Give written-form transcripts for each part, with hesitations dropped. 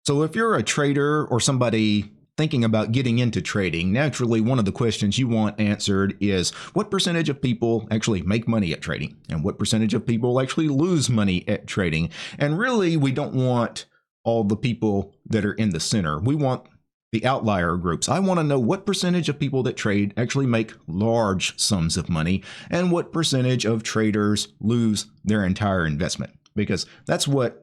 So if you're a trader or somebody thinking about getting into trading, naturally, one of the questions you want answered is what percentage of people actually make money at trading and what percentage of people actually lose money at trading? And really, we don't want all the people that are in the center. We want the outlier groups. I want to know what percentage of people that trade actually make large sums of money and what percentage of traders lose their entire investment, because that's what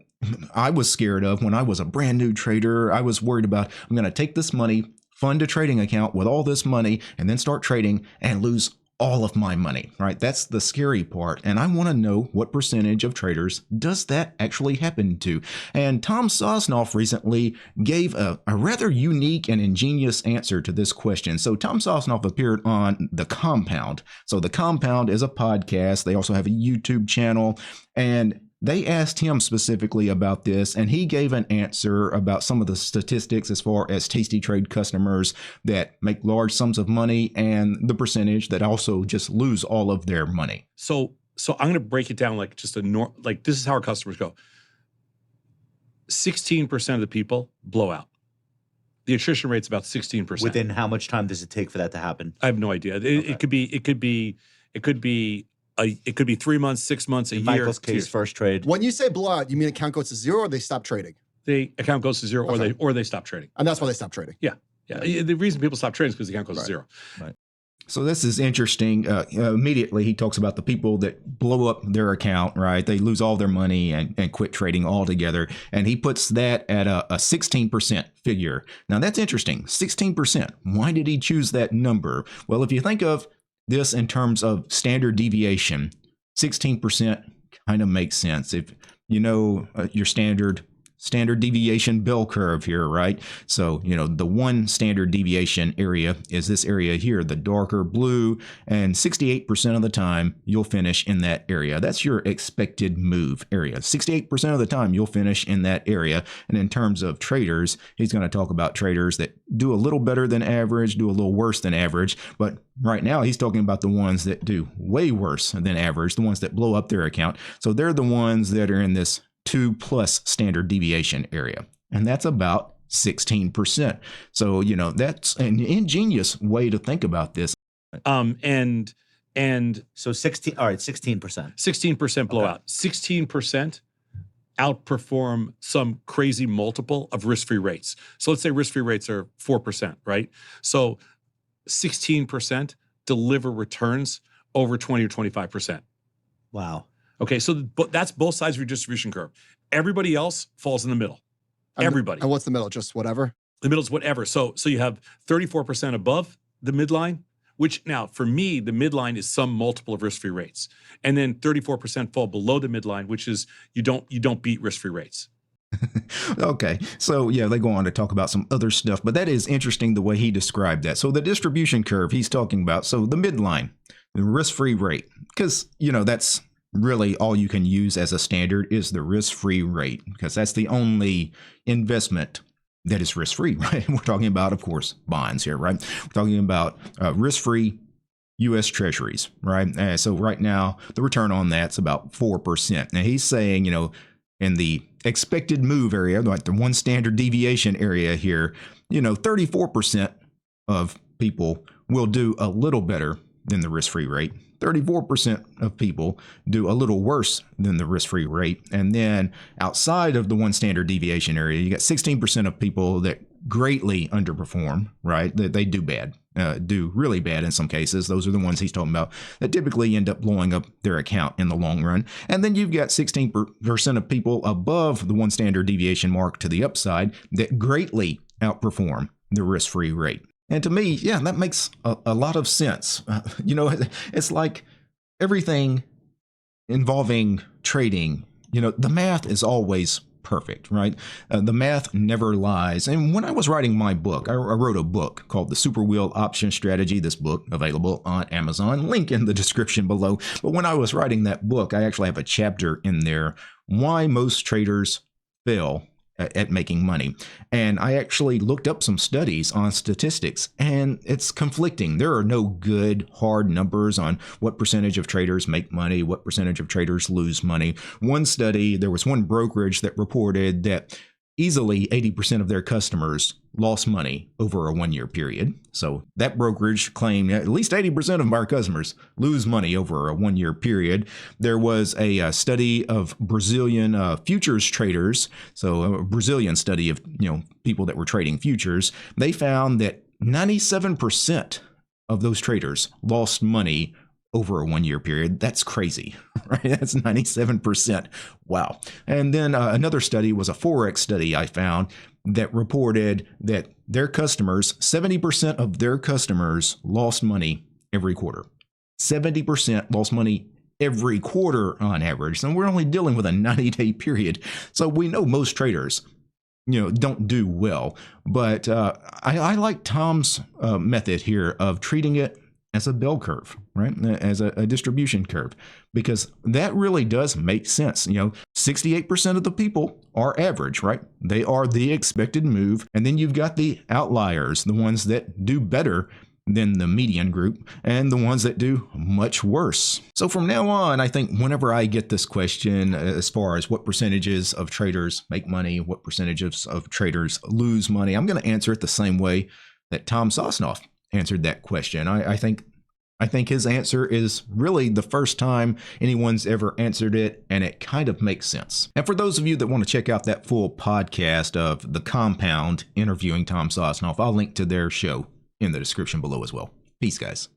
I was scared of when I was a brand new trader. I was worried about, I'm going to take this money, fund a trading account with all this money, and then start trading and lose all of my money, right? That's the scary part. And I want to know what percentage of traders does that actually happen to? And Tom Sosnoff recently gave a rather unique and ingenious answer to this question. So Tom Sosnoff appeared on The Compound. So The Compound is a podcast. They also have a YouTube channel, and they asked him specifically about this, and he gave an answer about some of the statistics as far as TASTYTRADE customers that make large sums of money and the percentage that also just lose all of their money. So I'm going to break it down like just like this is how our customers go. 16% of the people blow out. The attrition rate's about 16%. Within how much time does it take for that to happen? I have no idea. It could be 3 months, 6 months, a year. Michael's case, first trade. When you say blowout, you mean account goes to zero or they stop trading? The account goes to zero, or they stop trading. And that's why they stop trading. Yeah. The reason people stop trading is because the account goes to zero. Right. So this is interesting. Immediately, he talks about the people that blow up their account, right? They lose all their money and quit trading altogether. And he puts that at a 16% figure. Now, that's interesting. 16%. Why did he choose that number? Well, if you think of this in terms of standard deviation, 16% kind of makes sense. If you know your standard deviation bell curve here, right? So, the one standard deviation area is this area here, the darker blue, and 68% of the time you'll finish in that area. That's your expected move area. 68% of the time you'll finish in that area. And in terms of traders, he's going to talk about traders that do a little better than average, do a little worse than average. But right now he's talking about the ones that do way worse than average, the ones that blow up their account. So they're the ones that are in this 2+ standard deviation area, and that's about 16%. So that's an ingenious way to think about this. And so 16. All right, 16%. 16% blowout. Okay. 16% outperform some crazy multiple of risk-free rates. So let's say risk-free rates are 4%, right? So 16% deliver returns over 20 or 25%. Wow. Okay, so that's both sides of your distribution curve. Everybody else falls in the middle. Everybody. And what's the middle? Just whatever? The middle is whatever. So you have 34% above the midline, which now for me, the midline is some multiple of risk-free rates. And then 34% fall below the midline, which is you don't beat risk-free rates. Okay, so yeah, they go on to talk about some other stuff, but that is interesting the way he described that. So the distribution curve he's talking about, so the midline, the risk-free rate, because that's really all you can use as a standard is the risk-free rate, because that's the only investment that is risk-free, right? We're talking about, of course, bonds here, right? We're talking about risk-free U.S. Treasuries, right? So right now, the return on that's about 4%. Now he's saying, in the expected move area, like the one standard deviation area here, 34% of people will do a little better than the risk-free rate. 34% of people do a little worse than the risk-free rate. And then outside of the one standard deviation area, you got 16% of people that greatly underperform, right? They do bad, do really bad in some cases. Those are the ones he's talking about that typically end up blowing up their account in the long run. And then you've got 16% of people above the one standard deviation mark to the upside that greatly outperform the risk-free rate. And to me, yeah, that makes a lot of sense. It's like everything involving trading, the math is always perfect, right? The math never lies. And when I was writing my book, I wrote a book called The Super Wheel Option Strategy. This book available on Amazon, link in the description below. But when I was writing that book, I actually have a chapter in there, why most traders fail at making money. And I actually looked up some studies on statistics, and it's conflicting. There are no good hard numbers on what percentage of traders make money, what percentage of traders lose money. One study, there was one brokerage that reported that easily 80% of their customers lost money over a 1 year period. So that brokerage claimed at least 80% of our customers lose money over a 1 year period. There was a study of Brazilian futures traders. So a Brazilian study of, people that were trading futures. They found that 97% of those traders lost money over a 1 year period. That's crazy, right? That's 97%. Wow. And then another study was a Forex study I found that reported that their customers, 70% of their customers lost money every quarter. 70% lost money every quarter on average. And we're only dealing with a 90-day period. So we know most traders, don't do well. But I like Tom's method here of treating it as a bell curve, right? As a distribution curve, because that really does make sense. 68% of the people are average, right? They are the expected move. And then you've got the outliers, the ones that do better than the median group, and the ones that do much worse. So from now on, I think whenever I get this question as far as what percentages of traders make money, what percentages of traders lose money, I'm going to answer it the same way that Tom Sosnoff answered that question. I think his answer is really the first time anyone's ever answered it, and it kind of makes sense. And for those of you that want to check out that full podcast of The Compound interviewing Tom Sosnoff, I'll link to their show in the description below as well. Peace, guys.